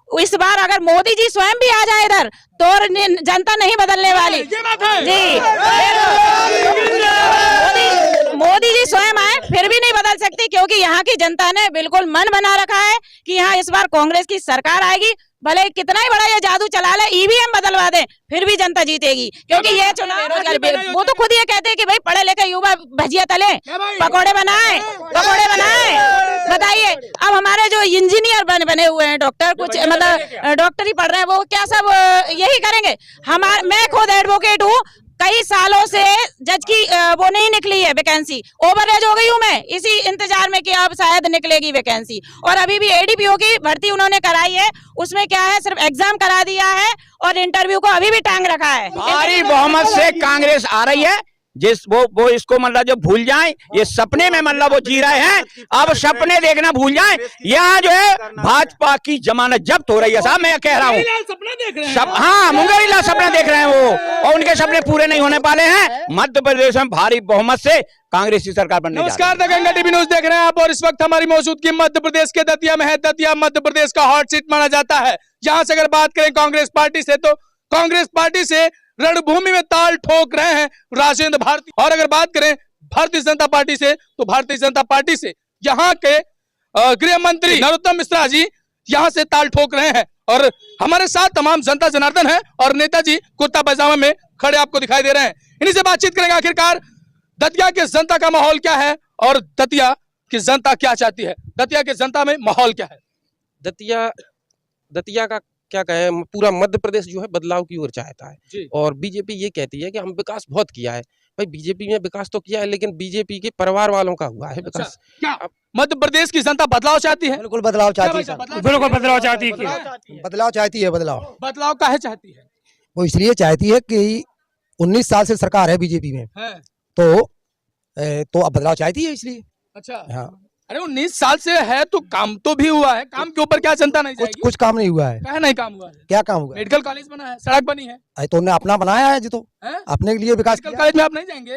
इस बार अगर मोदी जी स्वयं भी आ जाए इधर तो जनता नहीं बदलने वाली जी। मोदी जी स्वयं आए फिर भी नहीं बदल सकती, क्योंकि यहाँ की जनता ने बिल्कुल मन बना रखा है कि यहाँ इस बार कांग्रेस की सरकार आएगी। भले कितना ही बड़ा ये जादू चला ले, ईवीएम बदलवा दे, फिर भी जनता जीतेगी, क्योंकि ये चुनाव वो तो खुद ये कहते हैं कि भाई पढ़े लिखे युवा भजिया तले, पकौड़े बनाए। बताइए, अब हमारे जो इंजीनियर बने हुए हैं, डॉक्टर कुछ मतलब डॉक्टरी पढ़ रहे हैं, वो क्या सब यही करेंगे? मैं खुद एडवोकेट हूँ, कई सालों से जज की वो नहीं निकली है वैकेंसी, ओवर एज हो गई हूँ मैं, इसी इंतजार में कि अब शायद निकलेगी वैकेंसी। और अभी भी एडीपीओ की भर्ती उन्होंने कराई है, उसमें क्या है सिर्फ एग्जाम करा दिया है और इंटरव्यू को अभी भी टांग रखा है। भारी बहुमत से कांग्रेस आ रही है, जिस वो इसको मतलब जो भूल जाएं, ये सपने में मतलब वो जी रहे हैं, अब सपने देखना भूल जाएं। यहाँ जो है भाजपा की जमानत जब्त हो रही है साहब, मैं कह रहा हूँ। हाँ, मुंगेरी लाल सपना देख रहे हैं वो, और उनके सपने पूरे नहीं होने वाले हैं। मध्य प्रदेश में भारी बहुमत से कांग्रेस की सरकार बनने जा रही है। नमस्कार, द गंगा टीवी न्यूज देख रहे हैं आप, और इस वक्त हमारी मौजूदगी मध्य प्रदेश के दतिया में है। दतिया मध्य प्रदेश का हॉट सीट माना जाता है। यहाँ से अगर बात करें कांग्रेस पार्टी से, तो कांग्रेस पार्टी से रणभूमि में ताल ठोक रहे हैं राजेंद्र भारती, और अगर बात करें भारतीय जनता पार्टी से, तो भारतीय जनता पार्टी से यहाँ के गृह मंत्री नरोत्तम मिश्रा जी यहाँ से ताल ठोक रहे हैं। और हमारे साथ तमाम जनता जनार्दन है और नेताजी कुर्ता पैजामा में खड़े आपको दिखाई दे रहे हैं। इन्हीं से बातचीत करेंगे, आखिरकार दतिया के जनता का माहौल क्या है और दतिया की जनता क्या चाहती है। दतिया के जनता में माहौल क्या है? दतिया का क्या कहें, पूरा मध्य प्रदेश जो है बदलाव की ओर चाहता है, और बीजेपी ये कहती है कि हम विकास बहुत किया है। भाई बीजेपी ने विकास तो किया है, लेकिन बीजेपी के परिवार वालों का हुआ है विकास। क्या मध्य प्रदेश की जनता बदलाव चाहती है? बिल्कुल बदलाव चाहती है, बिल्कुल बदलाव चाहती है। बदलाव चाहती है। बदलाव काहे चाहती है? वो इसलिए चाहती है कि 19 साल से सरकार है बीजेपी में, तो अब बदलाव चाहती है इसलिए। अच्छा, हाँ। अरे 19 साल से है तो काम तो भी हुआ है, काम के ऊपर क्या जनता नहीं जाएगी? कुछ काम नहीं हुआ है। क्या नहीं काम हुआ है? क्या काम हुआ है? मेडिकल कॉलेज बना है, सड़क बनी है। अरे तो उन्हें अपना बनाया है जी, तो अपने के लिए विकास। मेडिकल कॉलेज में आप नहीं जाएंगे?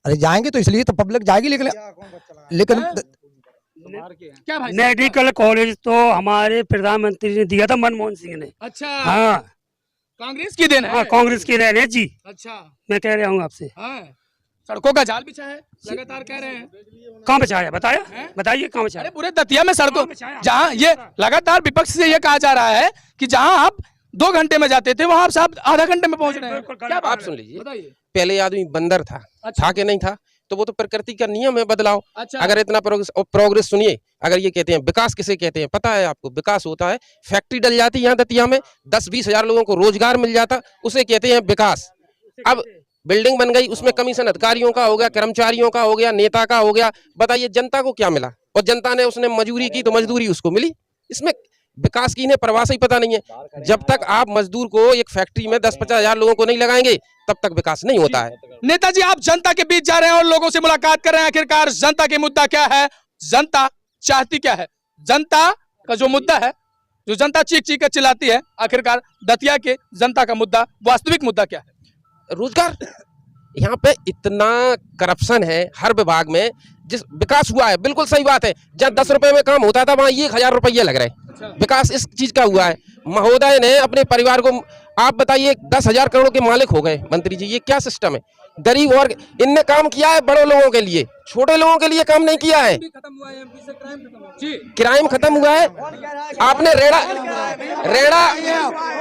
अरे जाएंगे तो इसलिए तो पब्लिक जाएगी, लेकिन क्या भाई? मेडिकल कॉलेज तो हमारे प्रधानमंत्री ने दिया था, मनमोहन सिंह ने। अच्छा, हाँ, कांग्रेस की देन है। हाँ, कांग्रेस की देन है जी। अच्छा, मैं कह रहा हूँ आपसे। हाँ, सड़कों का जाल बिछा है, लगातार कह रहे हैं। कहाँ बिछाया बताइए कहाँ बिछाया? अरे पूरे दतिया में सड़कों, जहाँ ये लगातार विपक्ष से ये कहा जा रहा है कि जहाँ आप 2 घंटे में जाते थे, वहाँ आप साहब आधा घंटे में पहुँच रहे हैं। क्या आप सुन लीजिए, पहले आदमी बंदर था, था कि नहीं था, तो वो तो प्रकृति का नियम है बदलाव। अच्छा। अगर इतना प्रोग्रेस सुनिए, अगर ये कहते हैं विकास किसे कहते हैं पता है आपको? विकास होता है फैक्ट्री डल जाती है यहाँ दतिया में, 10-20 हजार लोगों को रोजगार मिल जाता, उसे कहते हैं विकास। अब बिल्डिंग बन गई, उसमें कमीशन अधिकारियों का हो गया, कर्मचारियों का हो गया, नेता का हो गया, बताइए जनता को क्या मिला? और जनता ने उसने मजदूरी की तो मजदूरी उसको मिली। इसमें विकास की इन्हें परिभाषा ही पता नहीं है। जब तक आप मजदूर को एक फैक्ट्री में 10-50 हजार लोगों को नहीं लगाएंगे, तब तक विकास नहीं होता है। नेताजी, आप जनता के बीच जा रहे हैं और लोगों से मुलाकात कर रहे हैं, आखिरकार जनता के मुद्दा क्या है, जनता चाहती क्या है? जनता का जो मुद्दा है, जो जनता चीख चीख कर चिल्लाती है, आखिरकार दतिया के जनता का मुद्दा, वास्तविक मुद्दा क्या है? रोजगार। यहाँ पे इतना करप्शन है हर विभाग में। जिस विकास हुआ है, बिल्कुल सही बात है, जहाँ 10 रुपए में काम होता था वहाँ 1000 रुपये लग रहे हैं। विकास इस चीज का हुआ है। महोदय ने अपने परिवार को, आप बताइए, 10,000 करोड़ के मालिक हो गए मंत्री जी। ये क्या सिस्टम है? गरीब और इनने काम किया है बड़े लोगों के लिए, छोटे लोगों के लिए काम नहीं किया है। क्राइम खत्म हुआ है। आपने रेड़ा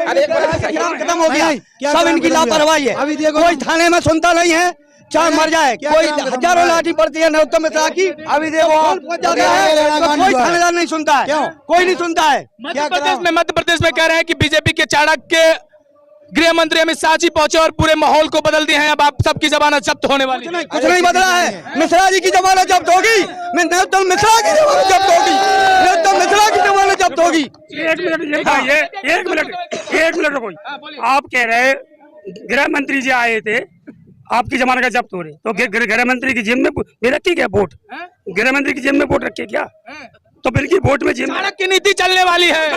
अरे खत्म हो गया, सब इनकी लापरवाही है। अभी देखो, कोई थाने में सुनता नहीं है, चाहे मर जाए, कोई हजारों लाठी पड़ती है नरोत्तम मिश्रा की। अभी देखो कोई थानेदार नहीं सुनता है, कोई नहीं सुनता है। मध्य प्रदेश में कह रहे हैं कि बीजेपी के चाणक्य गृह मंत्री अमित शाह जी पहुंचे और पूरे माहौल को बदल दिए हैं। अब आप सबकी जमानत जब्त होने वाली है। कुछ नहीं बदला है। मिश्रा जी की जमानत जब्त होगी, नरोत्तम मिश्रा की जमानत जब्त होगी, नरोत्तम मिश्रा की जमानत जब्त होगी। एक मिनट रुको। आप कह रहे गृह मंत्री जी आए थे, आपकी जमानत जब्त हो रही, तो गृह मंत्री की जेब में रखी क्या वोट? गृह मंत्री की जेब में वोट रखे क्या? तो फिर की वोट में चाणक्य की नीति चलने वाली है।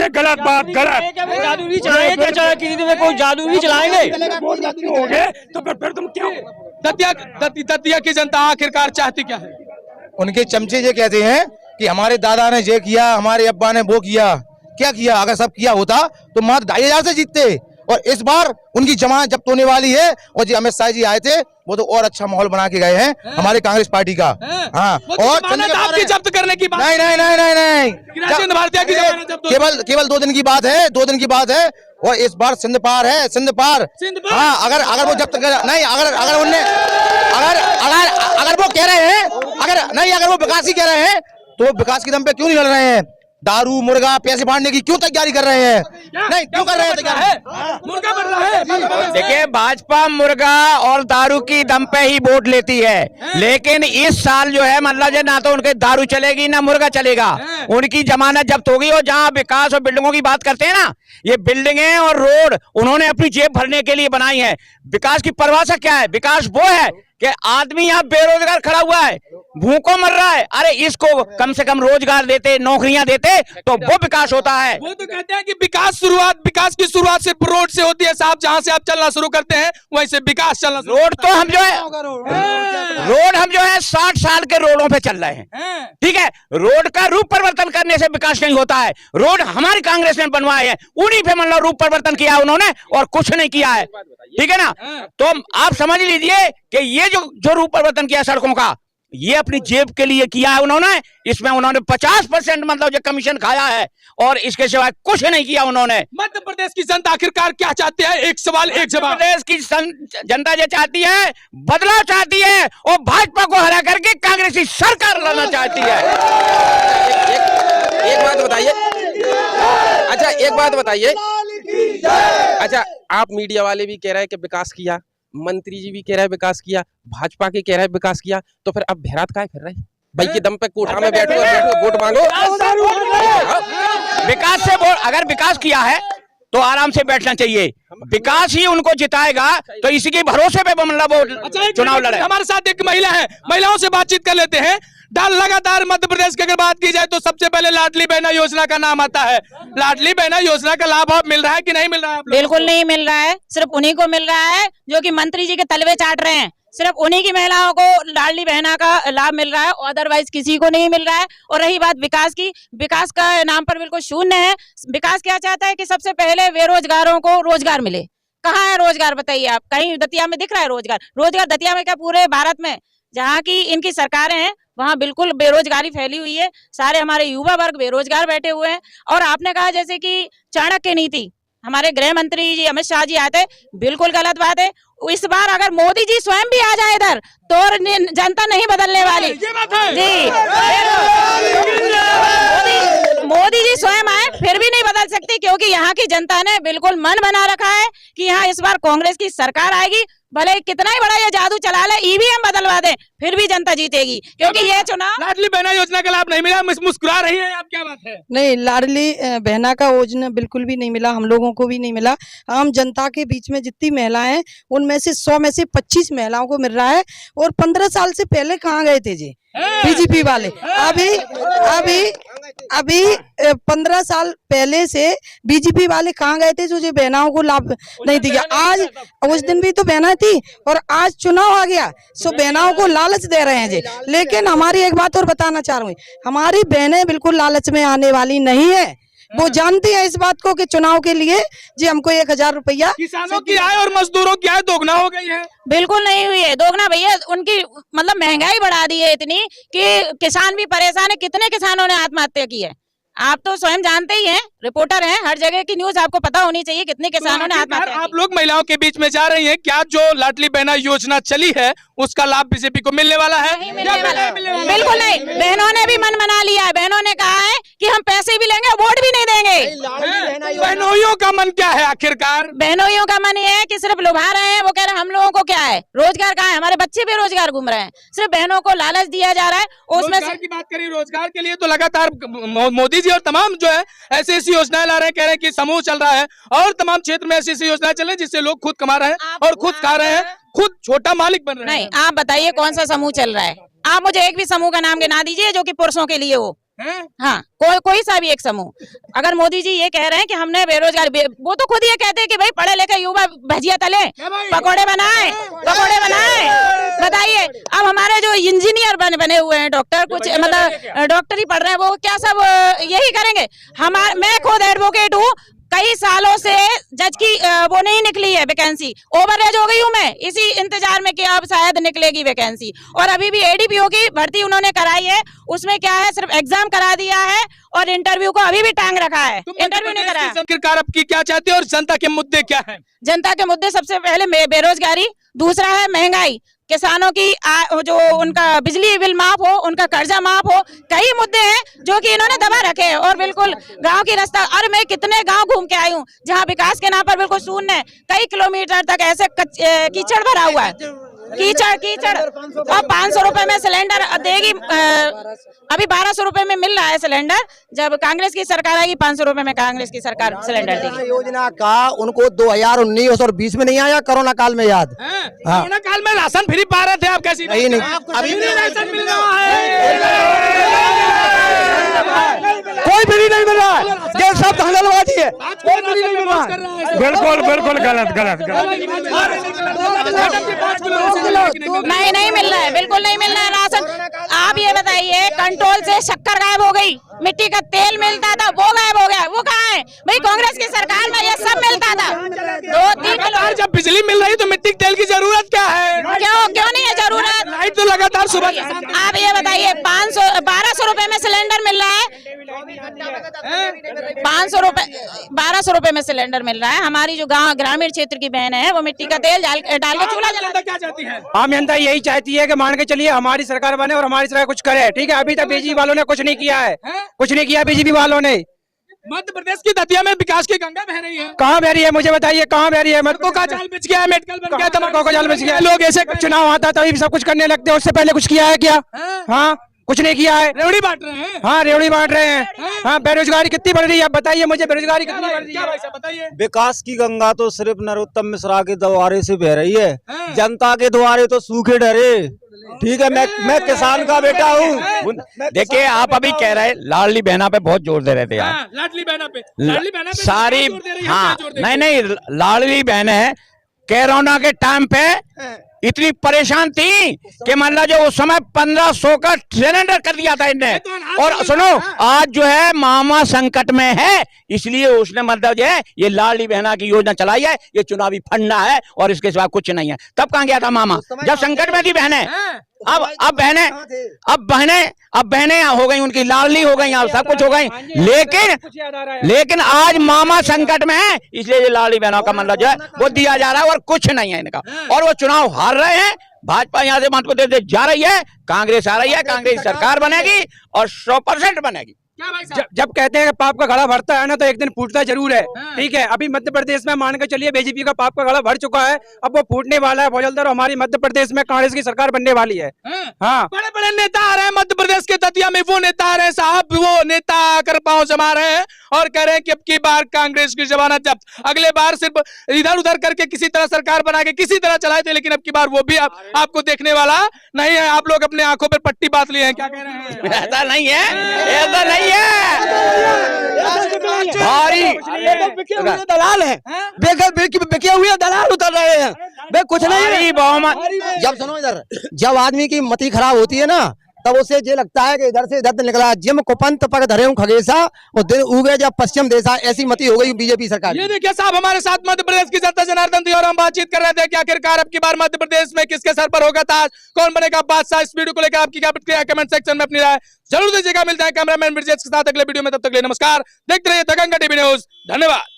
गलत बात, गलत। जादू नहीं चलाएंगे, चाणक्य की नीति में कोई जादू नहीं चलाएंगे। तो फिर तुम क्यों? दतिया की जनता आखिरकार चाहती क्या है? उनके चमचे ये कहते हैं कि हमारे दादा ने ये किया, हमारे अब्बा ने वो किया। क्या किया? अगर सब किया होता तो मात्र 2500 से जीतते। और इस बार उनकी जमानत जब्त होने वाली है। और जी अमित शाह जी आए थे, वो तो और अच्छा माहौल बना के गए हैं हमारे कांग्रेस पार्टी का। हाँ, और आपकी जब्त करने की बात नहीं नहीं नहीं नहीं नहीं, गिरिराज भारतीय की जमानत जब्त केवल 2 दिन की बात है, 2 दिन की बात है। और इस बार सिंध पार है, सिंध पार। हाँ, अगर वो जब्त कर नहीं, अगर उनने अगर वो कह रहे हैं, अगर वो विकास ही कह रहे हैं तो वो विकास के दम पे क्यों नहीं लड़ रहे हैं? दारू मुर्गा पैसे बांटने की क्यों तैयारी कर रहे हैं? नहीं, क्यों कर रहे हैं तैयारी? मुर्गा बन रहा है। देखिए, भाजपा मुर्गा और दारू की दम पे ही वोट लेती है, लेकिन इस साल जो है मतलब ना तो उनके दारू चलेगी ना मुर्गा चलेगा। उनकी जमानत जब्त होगी। और जहां विकास और बिल्डिंगों की बात करते हैं ना, ये बिल्डिंगें और रोड उन्होंने अपनी जेब भरने के लिए बनाई है। विकास की परिभाषा क्या है? विकास वो है कि आदमी यहाँ बेरोजगार खड़ा हुआ है, भूखों मर रहा है, अरे इसको कम से कम रोजगार देते, नौकरियां देते तो वो विकास होता है। वो तो कहते हैं कि विकास की शुरुआत सिर्फ रोड से होती है साहब। जहां से आप चलना शुरू करते हैं वहीं से विकास चलना। रोड तो हम जो है 60 साल के रोडों पे चल रहे हैं, ठीक है। रोड का रूप परिवर्तन करने से विकास नहीं होता है। रोड हमारी कांग्रेस ने बनवाए हैं, उन्हीं पे मतलब रूप परिवर्तन किया उन्होंने और कुछ नहीं किया है, ठीक है ना। तो आप समझ लीजिए कि ये जो रूप परिवर्तन किया सड़कों का, ये अपनी जेब के लिए किया है उन्होंने। इसमें उन्होंने 50% मतलब जो कमीशन खाया है और इसके सिवाय कुछ नहीं किया उन्होंने। मध्य प्रदेश की जनता आखिरकार क्या चाहती है? एक सवाल एक जवाब। प्रदेश की जनता जो चाहती है, बदलाव चाहती है और भाजपा को हरा करके कांग्रेस की सरकार लाना चाहती है। एक बात बताइए। अच्छा, एक बात बताइए। अच्छा, आप मीडिया वाले भी कह रहे हैं कि विकास किया, मंत्री जी भी कह रहे हैं विकास किया, भाजपा के कह रहे हैं विकास किया, तो फिर अब बहरात काहे फिर रहे? भाई के दम पे कोठा में बैठो वोट मांगो। विकास से अगर विकास किया है तो आराम से बैठना चाहिए। विकास ही उनको जिताएगा, तो इसी के भरोसे पे मतलब वो चुनाव लड़े। हमारे साथ एक महिला है, महिलाओं से बातचीत कर लेते हैं। लगातार मध्य प्रदेश की अगर बात की जाए तो सबसे पहले लाडली बहना योजना का नाम आता है। लाडली बहना योजना का लाभ आप मिल रहा है कि नहीं मिल रहा है? बिल्कुल नहीं मिल रहा है, सिर्फ उन्हीं को मिल रहा है जो कि मंत्री जी के तलवे चाट रहे हैं। सिर्फ उन्हीं की महिलाओं को लाडली बहना का लाभ मिल रहा है, अदरवाइज किसी को नहीं मिल रहा है। और रही बात विकास की, विकास का नाम पर बिल्कुल शून्य है। विकास क्या चाहता है कि सबसे पहले बेरोजगारों को रोजगार मिले। कहाँ है रोजगार बताइए आप? कहीं दतिया में दिख रहा है रोजगार? रोजगार दतिया में क्या पूरे भारत में जहाँ की इनकी सरकारें हैं वहाँ बिल्कुल बेरोजगारी फैली हुई है। सारे हमारे युवा वर्ग बेरोजगार बैठे हुए हैं। और आपने कहा जैसे कि चाणक्य नीति, हमारे गृह मंत्री जी अमित शाह जी आए थे, बिल्कुल गलत बात है। इस बार अगर मोदी जी स्वयं भी आ जाए इधर तो जनता नहीं बदलने वाली जी। मोदी जी स्वयं आए फिर भी नहीं बदल सकती, क्योंकि यहाँ की जनता ने बिल्कुल मन बना रखा है कि यहाँ इस बार कांग्रेस की सरकार आएगी। भले कितना ही बड़ा ये जादू चला ले, ईवीएम बदलवा दे, फिर भी जनता जीतेगी, क्योंकि ये चुनाव। लाडली बहना योजना का लाभ नहीं मिला, मुस्कुरा रही है आप, क्या बात है? नहीं, लाडली बहना का योजना बिल्कुल भी नहीं मिला, हम लोगों को भी नहीं मिला। आम जनता के बीच में जितनी महिलाएं हैं उनमें से 100 में से 25 महिलाओं को मिल रहा है। और 15 साल से पहले कहाँ गए थे जी बीजेपी वाले? अभी 15 साल पहले से बीजेपी वाले कहाँ गए थे जो बहनाओं को लाभ नहीं दिया? आज उस दिन भी तो बहना थी और आज चुनाव आ गया, सो बहनाओं को लालच दे रहे हैं जी। लेकिन हमारी एक बात और बताना चाह रहा हूँ, हमारी बहनें बिल्कुल लालच में आने वाली नहीं है। वो जानती है इस बात को कि चुनाव के लिए जी हमको 1000 रुपया। किसानों की आय और मजदूरों की आय दोगुना हो गई है। बिल्कुल नहीं हुई है दोगुना भैया, उनकी मतलब महंगाई बढ़ा दी है इतनी कि किसान भी परेशान है। कितने किसानों ने आत्महत्या की है आप तो स्वयं जानते ही हैं, रिपोर्टर हैं, हर जगह की न्यूज आपको पता होनी चाहिए कितने किसानों ने आत्महत्या की। आप लोग महिलाओं के बीच में जा रही हैं, क्या जो लाडली बहना योजना चली है उसका लाभ बीजेपी को मिलने वाला है? नहीं मिलने वाला। बिल्कुल नहीं, बहनों ने भी मन बना लिया है। बहनों ने कहा है कि हम पैसे भी लेंगे, वोट भी नहीं देंगे। बहनोइयों का मन क्या है आखिरकार? बहनोइयों का मन ये है कि सिर्फ लुभा रहे हैं। वो कह रहे हैं हम लोगों को क्या है, रोजगार कहाँ है? हमारे बच्चे बेरोजगार घूम रहे हैं, सिर्फ बहनों को लालच दिया जा रहा है। उसमें की बात करिए, रोजगार के लिए तो लगातार मोदी जी और तमाम जो है ऐसी योजनाएं ला रहे हैं, कह रहे हैं कि समूह चल रहा है और तमाम क्षेत्र में ऐसी योजनाएं चल रही है जिससे लोग खुद कमा रहे हैं और खुद खा रहे हैं, खुद छोटा मालिक बन रहे हैं। नहीं, आप बताइए कौन सा समूह चल रहा है? आप मुझे एक भी समूह का नाम गिना दीजिए जो कि पुरुषों के लिए हो। हाँ, कोई सा भी एक समूह। अगर मोदी जी ये कह रहे हैं कि हमने बेरोजगार, वो तो खुद ये कहते हैं कि भाई पढ़े लिखे युवा भजिया तले, पकोड़े बनाए। बताइए, अब हमारे जो इंजीनियर बने हुए हैं, डॉक्टर कुछ मतलब डॉक्टरी पढ़ रहे हैं, वो क्या सब यही करेंगे? मैं खुद एडवोकेट हूँ, कई सालों से जज की वो नहीं निकली है वैकेंसी, ओवर एज हो गई हूँ मैं, इसी इंतजार में कि अब शायद निकलेगी वैकेंसी। और अभी भी एडीपीओ की भर्ती उन्होंने कराई है, उसमें क्या है, सिर्फ एग्जाम करा दिया है और इंटरव्यू को अभी भी टांग रखा है, इंटरव्यू नहीं कराया। सरकार अब की क्या चाहती है और जनता के मुद्दे क्या हैं? जनता के मुद्दे सबसे पहले बेरोजगारी, दूसरा है महंगाई, किसानों की जो उनका बिजली बिल माफ हो, उनका कर्जा माफ हो, कई मुद्दे हैं जो कि इन्होंने दबा रखे हैं। और बिल्कुल गांव की रास्ता, अरे मैं कितने गांव घूम के आई हूँ जहाँ विकास के नाम पर बिल्कुल शून्य है, कई किलोमीटर तक ऐसे कीचड़ भरा हुआ है, कीचड़। और 500 रुपए में सिलेंडर देगी, अभी 1200 रुपए में मिल रहा है सिलेंडर, जब कांग्रेस की सरकार आएगी 500 रुपए में कांग्रेस की सरकार सिलेंडर देगी। योजना का उनको 2019 और 20 में नहीं आया, कोरोना काल में याद। कोरोना काल में राशन फ्री पा रहे थे, आप कैसी नहीं अभी राशन मिल रहा है, कोई फ्री नहीं मिल रहा है, ये सब धंधलबाजी है, कोई फ्री नहीं मिल रहा है। बिल्कुल गलत। नहीं मिल रहा है, बिल्कुल नहीं मिल रहा है राशन। आप ये बताइए, कंट्रोल से शक्कर गायब हो गई, मिट्टी का तेल मिलता था वो गायब हो गया, वो कहाँ है भाई? कांग्रेस की सरकार में ये सब मिलता था। 2-3 किलो जब बिजली मिल रही तो मिट्टी के तेल की जरूरत क्या है? क्यों नहीं है जरूरत? लाइट तो लगातार सुबह। आप ये बताइए, 1200 रुपए में सिलेंडर मिल रहा है, 1200 रुपए में सिलेंडर मिल रहा है। हमारी जो गांव ग्रामीण क्षेत्र की बहन है, वो मिट्टी का तेल डाल के चूल्हा जलाती। क्या चाहती है? आम जनता यही चाहती है कि मान के चलिए हमारी सरकार बने और हमारी सरकार कुछ करे, ठीक है? अभी तक बीजेपी वालों ने कुछ नहीं किया है, कुछ नहीं किया बीजेपी वालों ने। मध्य प्रदेश की दतिया में विकास की गंगा बह रही है, कहाँ बह रही है मुझे बताइए, कहाँ बह रही है? मटको का जाल बिछ गया, मेडिकल बन गया, तम्बाकू का जाल बिछ गया। लोग ऐसे चुनाव आता तभी सब कुछ करने लगते हैं, उससे पहले कुछ किया है क्या? हाँ, कुछ नहीं किया है। रेवड़ी बांट रहे हैं। हाँ, रेवड़ी बांट रहे हैं। हाँ, बेरोजगारी कितनी बढ़ रही है? आप बताइए मुझे, बेरोजगारी कितनी बढ़ रही है? बताइए। विकास की गंगा तो सिर्फ नरोत्तम मिश्रा के द्वारे से बह रही है, जनता के द्वारे तो सूखे डरे। ठीक है, मैं किसान का बेटा हूँ। देखिए, आप अभी कह रहे लाडली बहना पे बहुत जोर दे रहे थे यार। लाडली बहना पे सारी, हाँ नहीं लाडली बहन है, कोरोना के टाइम पे इतनी परेशान थी कि मतलब जो उस समय 1500 का सिलेंडर कर दिया था इनने। और सुनो, आज जो है मामा संकट में है, इसलिए उसने मतलब जो है ये लाडली बहना की योजना चलाई है, ये चुनावी फंडा है और इसके सिवा कुछ नहीं है। तब कहाँ गया था मामा? जब संकट में थी बहनें। अब बहनें हो गई, उनकी लाडली हो गई, सब कुछ हो गई, लेकिन आज मामा संकट में है, इसलिए ये लाडली बहनों का मतलब जो है वो दिया जा रहा है और कुछ नहीं है इनका। और वो चुनाव हार रहे हैं, भाजपा यहाँ से मध्य प्रदेश जा रही है, कांग्रेस आ रही है, कांग्रेस सरकार बनेगी और 100% बनेगी। जब कहते हैं कि पाप का घड़ा भरता है ना, तो एक दिन फूटता जरूर है, ठीक है? अभी मध्य प्रदेश में मान के चलिए बीजेपी का पाप का घड़ा भर चुका है, अब वो फूटने वाला है बहुत जल्द, और हमारी मध्य प्रदेश में कांग्रेस की सरकार बनने वाली है। हाँ, बड़े बड़े नेता आ रहे हैं मध्य प्रदेश के दतिया में, वो नेता आ रहे हैं साहब, वो नेता आकर पांव जमा रहे हैं और कह रहे हैं कि अब की बार कांग्रेस की जमानत जब्त। अगले बार सिर्फ इधर उधर करके किसी तरह सरकार बना के किसी तरह चलाए थे, लेकिन अब की बार वो भी आपको देखने वाला नहीं है। आप लोग अपने आंखों पर पट्टी बांध लिए हैं, क्या कह रहे हैं? ऐसा नहीं है, ऐसा नहीं है। भारी दलाल है, बिके हुए दलाल उतर रहे हैं, वे कुछ नहीं। जब सुनो इधर, जब आदमी की मति खराब होती है ना, तब उसे ये लगता है कि इधर से इधर निकला, जिम कुपंत पग धरे हूं खगेसा और दिन उगे जब पश्चिम देशा, ऐसी मति हो गई बीजेपी सरकार। ये देखिए साहब, हमारे साथ मध्य प्रदेश की जनता जनार्दन थी और हम बातचीत कर रहे थे कि आखिरकार अब की बार मध्य प्रदेश में किसके सर पर होगा ताज, कौन बनेगा बादशाह। इस वीडियो को लेकर आपकी क्या प्रतिक्रिया, कमेंट सेक्शन में अपनी राय जरूर दीजिएगा। मिलते हैं कैमरामैन ब्रिजेश के साथ अगले वीडियो में, तब तक के लिए नमस्कार। देखते रहिए दंगल टीवी न्यूज। धन्यवाद।